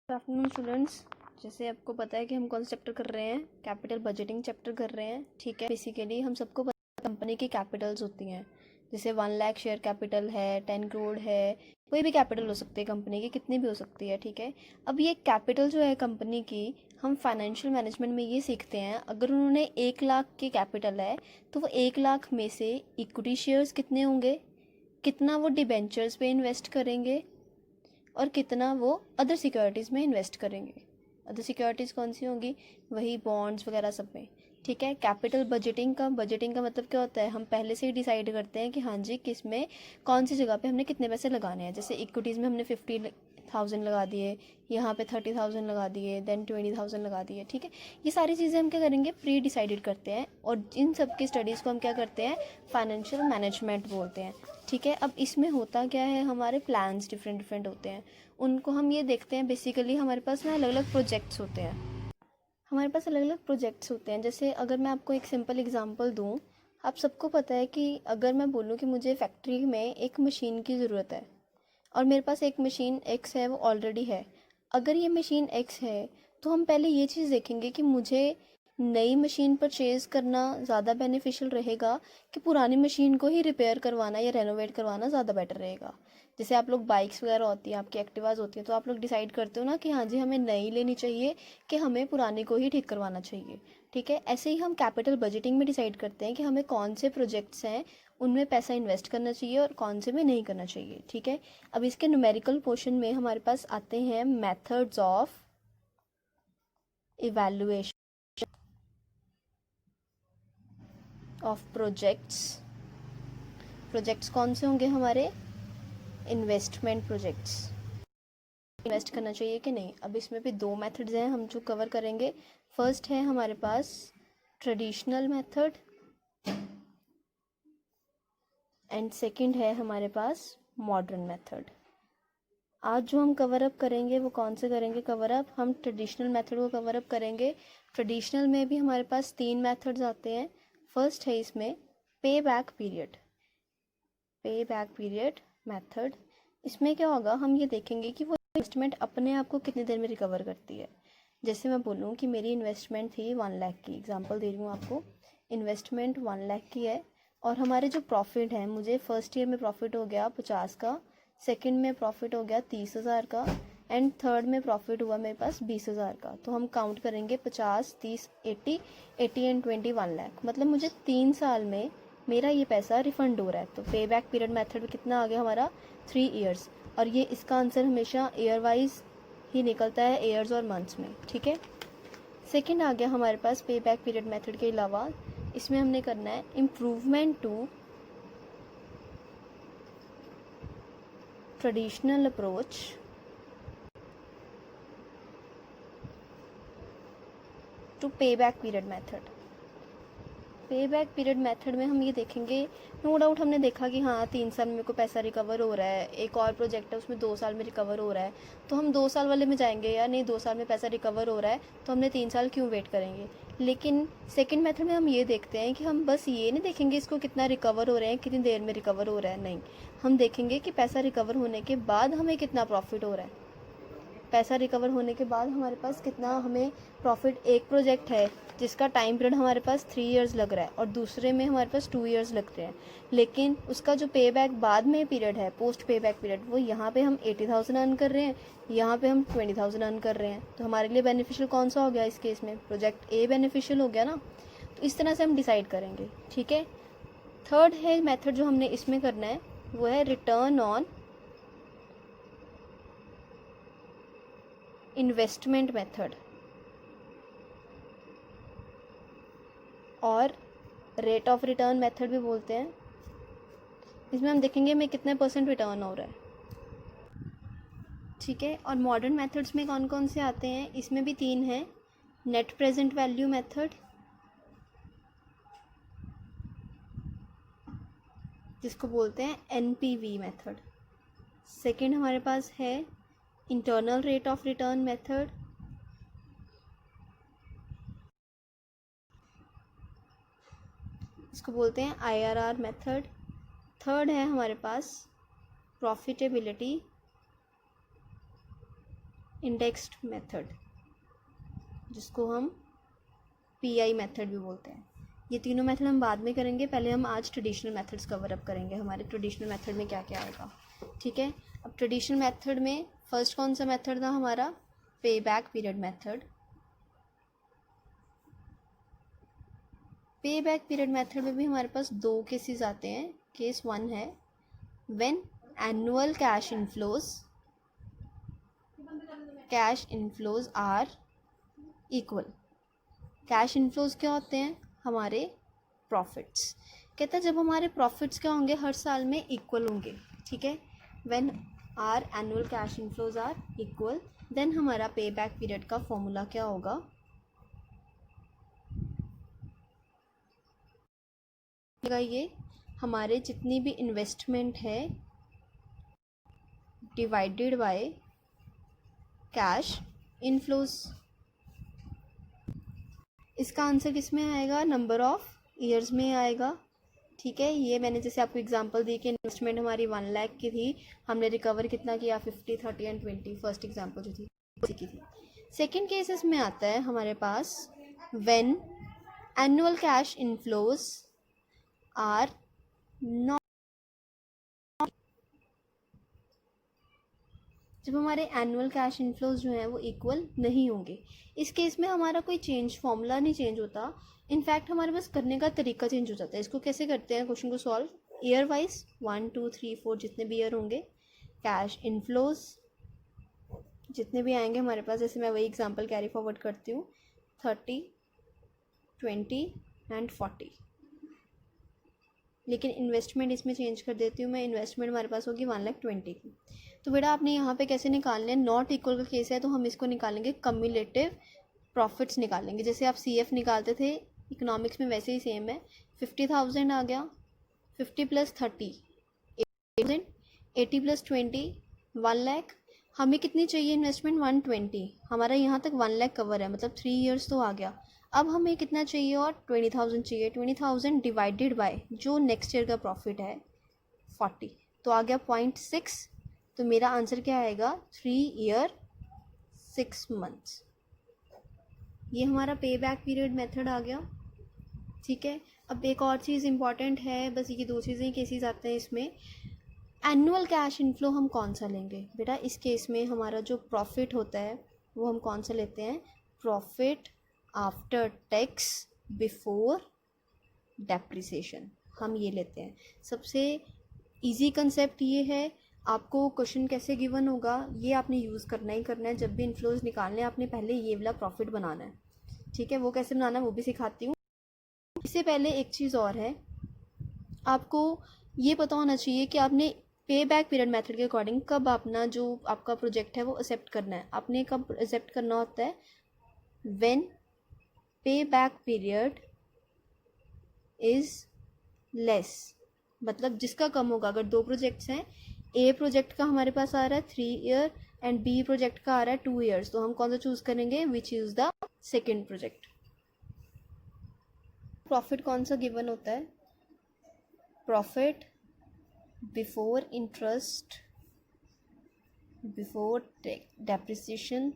Good afternoon students. जैसे आपको पता है कि हम कौन सा चैप्टर कर रहे हैं, कैपिटल बजटिंग चैप्टर कर रहे हैं। ठीक है, बेसिकली हम सबको पता है कंपनी की कैपिटल्स होती हैं। जैसे 1 लाख शेयर कैपिटल है, 10 करोड़ है, कोई भी कैपिटल हो सकती है कंपनी की, कितनी भी हो सकती है। ठीक है, अब ये कैपिटल जो है कंपनी की, हम फाइनेंशियल मैनेजमेंट में ये सीखते हैं। अगर उन्होंने 1 लाख की कैपिटल है तो वो 1 लाख में से इक्विटी शेयर्स कितने होंगे, कितना वो डिबेंचर्स पे इन्वेस्ट करेंगे और कितना वो अदर सिक्योरिटीज़ में इन्वेस्ट करेंगे। अदर सिक्योरिटीज़ कौन सी होंगी, वही बॉन्ड्स वगैरह सब में। ठीक है, कैपिटल बजटिंग का मतलब क्या होता है, हम पहले से ही डिसाइड करते हैं कि हाँ जी किस में कौन सी जगह पे हमने कितने पैसे लगाने हैं। जैसे इक्विटीज़ में हमने 50,000 लगा दिए, यहाँ पे 30,000 लगा दिए, देन 20,000 लगा दिए। ठीक है, ये सारी चीज़ें हम क्या करेंगे, प्री डिसाइडेड करते हैं और इन सब की स्टडीज़ को हम क्या करते हैं, फाइनेंशियल मैनेजमेंट बोलते हैं। ठीक है, अब इसमें होता क्या है, हमारे प्लान्स डिफरेंट डिफरेंट होते हैं, उनको हम ये देखते हैं। बेसिकली हमारे पास ना अलग अलग प्रोजेक्ट्स होते हैं, जैसे अगर मैं आपको एक सिंपल एग्जांपल दूं, आप सबको पता है कि अगर मैं बोलूं कि मुझे फैक्ट्री में एक मशीन की ज़रूरत है और मेरे पास एक मशीन एक्स है, वो ऑलरेडी है। अगर ये मशीन एक्स है तो हम पहले ये चीज़ देखेंगे कि मुझे नई मशीन परचेज़ करना ज़्यादा बेनिफिशियल रहेगा कि पुरानी मशीन को ही रिपेयर करवाना या रेनोवेट करवाना ज़्यादा बेटर रहेगा। जैसे आप लोग बाइक्स वगैरह होती हैं, आपकी एक्टिवाज होती हैं, तो आप लोग डिसाइड करते हो ना कि हाँ जी हमें नई लेनी चाहिए कि हमें पुरानी को ही ठीक करवाना चाहिए। ठीक है, ऐसे ही हम कैपिटल बजटिंग में डिसाइड करते हैं कि हमें कौन से प्रोजेक्ट्स हैं उनमें पैसा इन्वेस्ट करना चाहिए और कौन से में नहीं करना चाहिए। ठीक है, अब इसके न्यूमेरिकल पोर्शन में हमारे पास आते हैं methods of evaluation of projects कौन से होंगे हमारे, इन्वेस्टमेंट प्रोजेक्ट्स। इन्वेस्ट करना चाहिए कि नहीं। अब इसमें भी 2 मेथड्स हैं हम जो कवर करेंगे। फर्स्ट है हमारे पास ट्रेडिशनल मेथड एंड सेकंड है हमारे पास मॉडर्न मेथड। आज जो हम कवर अप करेंगे वो कौन से करेंगे कवर अप, हम ट्रेडिशनल मेथड को कवर अप करेंगे। ट्रेडिशनल में भी हमारे पास 3 मेथड्स आते हैं। फर्स्ट है इसमें पे बैक पीरियड मेथड। इसमें क्या होगा, हम ये देखेंगे कि वो इन्वेस्टमेंट अपने आप को कितनी देर में रिकवर करती है। जैसे मैं बोलूँ कि मेरी इन्वेस्टमेंट थी 1 लाख की, एग्जांपल दे रही हूँ आपको, इन्वेस्टमेंट 1 लाख की है और हमारे जो प्रॉफिट है, मुझे फर्स्ट ईयर में प्रॉफिट हो गया 50 का, सेकंड में प्रॉफिट हो गया 30,000 का एंड थर्ड में प्रॉफिट हुआ मेरे पास 20,000 का। तो हम काउंट करेंगे 50, 30, 80 एंड 20, 1 लाख। मतलब मुझे 3 साल में मेरा ये पैसा रिफंड हो रहा है। तो पे बैक पीरियड मेथड में कितना आ गया हमारा, 3 ईयर्स। और ये इसका आंसर हमेशा ईयर वाइज ही निकलता है, ईयर्स और मंथ्स में। ठीक है, सेकंड आ गया हमारे पास पे बैक पीरियड मेथड के अलावा, इसमें हमने करना है improvement to traditional approach to payback period method. Payback period method में हम ये देखेंगे, नो डाउट हमने देखा कि हाँ 3 साल में मेरे को पैसा रिकवर हो रहा है, एक और प्रोजेक्ट है उसमें 2 साल में रिकवर हो रहा है, तो हम 2 साल वाले में जाएंगे, या नहीं 2 साल में पैसा रिकवर हो रहा है तो हमने 3 साल क्यों वेट करेंगे। लेकिन सेकंड मेथड में हम ये देखते हैं कि हम बस ये नहीं देखेंगे इसको कितना रिकवर हो रहे हैं, कितनी देर में रिकवर हो रहा है, नहीं, हम देखेंगे कि पैसा रिकवर होने के बाद हमें कितना प्रॉफिट हो रहा है। पैसा रिकवर होने के बाद हमारे पास कितना हमें प्रॉफिट, एक प्रोजेक्ट है जिसका टाइम पीरियड हमारे पास 3 इयर्स लग रहा है और दूसरे में हमारे पास 2 इयर्स लग रहे हैं, लेकिन उसका जो पे बैक बाद में पीरियड है, पोस्ट पे बैक पीरियड, वो यहाँ पे हम 80,000 अर्न कर रहे हैं, यहाँ पे हम 20,000 अर्न कर रहे हैं। तो हमारे लिए बेनिफिशियल कौन सा हो गया इस केस में, प्रोजेक्ट ए बेनिफिशियल हो गया ना। तो इस तरह से हम डिसाइड करेंगे। ठीक है, थर्ड है मेथड जो हमने इसमें करना है, वो है रिटर्न ऑन इन्वेस्टमेंट मेथड और रेट ऑफ रिटर्न मेथड भी बोलते हैं। इसमें हम देखेंगे हमें कितने % रिटर्न हो रहा है। ठीक है, और मॉडर्न मेथड्स में कौन कौन से आते हैं, इसमें भी 3 हैं। नेट प्रेजेंट वैल्यू मेथड, जिसको बोलते हैं NPV मेथड। सेकंड हमारे पास है internal rate of return method, इसको बोलते हैं IRR मेथड। थर्ड है हमारे पास प्रॉफिटेबिलिटी इंडेक्स्ड मेथड, जिसको हम पीआई मेथड भी बोलते हैं। ये तीनों मेथड हम बाद में करेंगे, पहले हम आज ट्रेडिशनल मेथड्स कवर अप करेंगे। हमारे ट्रेडिशनल मेथड में क्या क्या आएगा, ठीक है। अब ट्रेडिशनल मेथड में फर्स्ट कौन सा मेथड था हमारा, payback period method. Payback period method में भी हमारे पास दो केसेस आते हैं। केस वन है when annual cash inflows are equal. Cash inflows क्या होते हैं, हमारे प्रॉफिट्स। कहता है जब हमारे प्रॉफिट्स क्या होंगे, हर साल में इक्वल होंगे, ठीक है। When are annual cash inflows are equal, then हमारा पे बैक पीरियड का फॉर्मूला क्या होगा, ये हमारे जितनी भी इन्वेस्टमेंट है डिवाइडेड बाय कैश इनफ्लोज। इसका आंसर किस में आएगा, नंबर ऑफ ईयर्स में आएगा, ठीक है। ये मैंने जैसे आपको एग्जांपल दी कि इन्वेस्टमेंट हमारी 1 लाख की थी, हमने रिकवर कितना किया, 50, 30 एंड 20। फर्स्ट एग्जांपल जो थी उसी की थी। सेकंड केसेस में आता है हमारे पास when annual cash inflows are not, जब हमारे एनुअल कैश इनफ्लोज जो हैं वो इक्वल नहीं होंगे। इस केस में हमारा कोई फॉर्मूला नहीं चेंज होता, इनफैक्ट हमारे पास करने का तरीका चेंज हो जाता है। इसको कैसे करते हैं क्वेश्चन को सॉल्व, ईयर वाइज 1, 2, 3, 4 जितने भी ईयर होंगे, कैश इनफ्लोज जितने भी आएंगे हमारे पास, जैसे मैं वही एग्जांपल कैरी फॉरवर्ड करती हूँ, 30, 20 एंड 40। लेकिन इन्वेस्टमेंट इसमें चेंज कर देती हूँ मैं, इन्वेस्टमेंट हमारे पास होगी 1,20,000 की। तो बेटा आपने यहाँ पे कैसे निकालने हैं, नॉट इक्वल का केस है तो हम इसको निकालेंगे कम्युलेटिव प्रॉफिट्स निकालेंगे। जैसे आप CF निकालते थे इकोनॉमिक्स में, वैसे ही सेम है। 50,000 आ गया, 50 + 30 80,000, 80 + 20 1 लाख। हमें कितनी चाहिए इन्वेस्टमेंट, 120। हमारा यहाँ तक 1 लाख कवर है, मतलब 3 ईयर्स तो आ गया। अब हमें कितना चाहिए और 20,000 चाहिए। 20,000 डिवाइडेड बाय जो नेक्स्ट ईयर का प्रॉफिट है 40, तो आ गया 0.6। तो मेरा आंसर क्या आएगा, 3 ईयर 6 मंथ्स। ये हमारा पे बैक पीरियड मेथड आ गया, ठीक है। अब एक और चीज़ इंपॉर्टेंट है, बस ये दो चीज़ें केसेस आते हैं इसमें। एनुअल कैश इनफ्लो हम कौन सा लेंगे बेटा, इस केस में हमारा जो प्रॉफिट होता है वो हम कौन सा लेते हैं, profit after tax before depreciation, हम ये लेते हैं। सबसे इजी कंसेप्ट ये है, आपको क्वेश्चन कैसे गिवन होगा ये आपने यूज़ करना ही करना है। जब भी इन्फ्लोज निकालने हैं आपने पहले ये वाला प्रॉफिट बनाना है, ठीक है। वो कैसे बनाना है वो भी सिखाती हूँ। इससे पहले एक चीज़ और है, आपको ये पता होना चाहिए कि आपने पे बैक पीरियड मेथड के अकॉर्डिंग कब अपना जो आपका प्रोजेक्ट है वो एक्सेप्ट करना है। आपने कब एक्सेप्ट करना होता है, व्हेन पे बैक पीरियड इज़ लेस, मतलब जिसका कम होगा। अगर दो प्रोजेक्ट्स हैं, ए प्रोजेक्ट का हमारे पास आ रहा है 3 ईयर एंड बी प्रोजेक्ट का आ रहा है 2 ईयर्स, तो हम कौन सा चूज़ करेंगे, which is the second project. Profit कौन सा गिवन होता है, profit before interest, before depreciation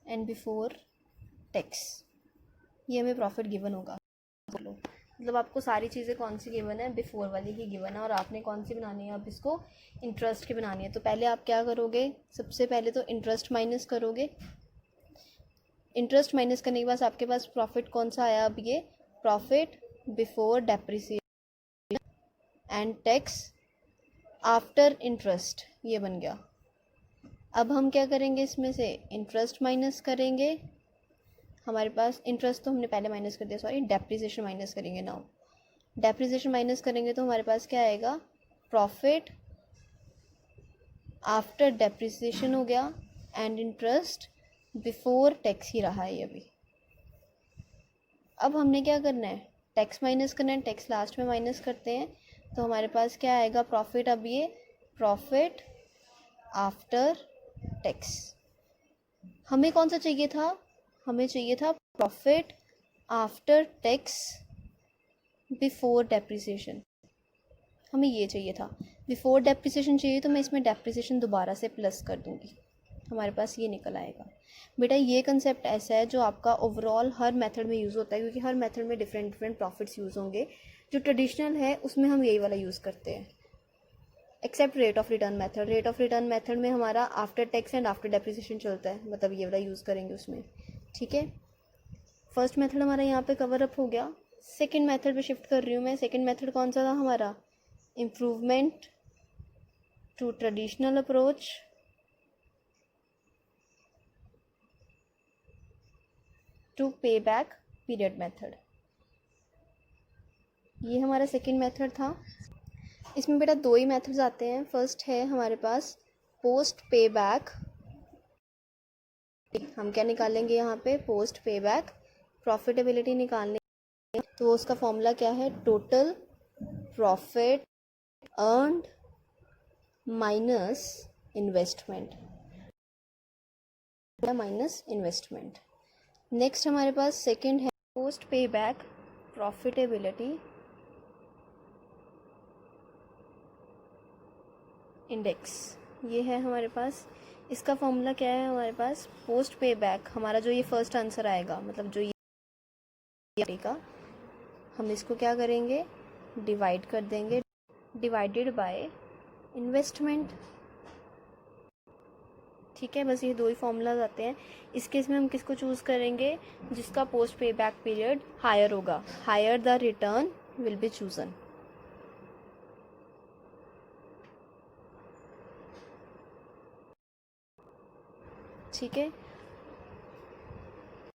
and before tax, ये हमें प्रॉफिट गिवन होगा। बोलो मतलब आपको सारी चीज़ें कौन सी गिवन है, बिफोर वाली ही गिवन है, और आपने कौन सी बनानी है, अब इसको इंटरेस्ट की बनानी है। तो पहले आप क्या करोगे, सबसे पहले तो इंटरेस्ट माइनस करोगे। इंटरेस्ट माइनस करने के बाद आपके पास प्रॉफिट कौन सा आया, अब ये profit before depreciation and tax after interest, ये बन गया। अब हम क्या करेंगे, इसमें से इंटरेस्ट माइनस करेंगे। हमारे पास इंटरेस्ट तो हमने पहले माइनस कर दिया, सॉरी, डेप्रिसिएशन माइनस करेंगे। नाउ डेप्रिसिएशन माइनस करेंगे तो हमारे पास क्या आएगा, प्रॉफिट आफ्टर डेप्रिसिएशन हो गया एंड इंटरेस्ट बिफोर टैक्स ही रहा है ये भी। अब हमने क्या करना है, टैक्स माइनस करना है, टैक्स लास्ट में माइनस करते हैं। तो हमारे पास क्या आएगा, प्रॉफिट, अब ये प्रॉफिट आफ्टर टैक्स। हमें कौन सा चाहिए था, हमें चाहिए था profit after tax before depreciation, हमें ये चाहिए था। बिफोर डेप्रिसिएशन चाहिए तो मैं इसमें डेप्रिसिएशन दोबारा से प्लस कर दूंगी, हमारे पास ये निकल आएगा। बेटा ये कंसेप्ट ऐसा है जो आपका ओवरऑल हर मेथड में यूज़ होता है, क्योंकि हर मेथड में डिफरेंट डिफरेंट प्रॉफिट्स यूज़ होंगे। जो ट्रेडिशनल है उसमें हम यही वाला यूज़ करते हैं, accept rate of return method. Rate of return method में हमारा after tax and after depreciation चलता है, मतलब ये वाला यूज़ करेंगे उसमें। ठीक है, फर्स्ट मेथड हमारा यहाँ पे कवर अप हो गया। सेकंड मेथड पे शिफ्ट कर रही हूँ मैं। सेकंड मेथड कौन सा था हमारा? Improvement to traditional approach to payback period method. ये हमारा सेकंड मेथड था। इसमें बेटा दो ही मेथड्स आते हैं। फर्स्ट है हमारे पास पोस्ट पे बैक। हम क्या निकालेंगे यहाँ पे? पोस्ट पे बैक प्रॉफिटेबिलिटी निकालने। तो उसका फॉर्मूला क्या है? Total profit earned minus investment, minus investment. Next हमारे पास सेकंड है पोस्ट पे बैक प्रॉफिटेबिलिटी इंडेक्स। ये है हमारे पास। इसका फॉर्मूला क्या है हमारे पास? पोस्ट पे बैक, हमारा जो ये फर्स्ट आंसर आएगा, मतलब जो ये का, हम इसको क्या करेंगे? डिवाइड कर देंगे, डिवाइडेड बाय इन्वेस्टमेंट। ठीक है, बस ये दो ही फॉर्मूलाज आते हैं। इस केस में हम किसको चूज़ करेंगे? जिसका post payback period higher होगा। Higher the return will be chosen. ठीक है,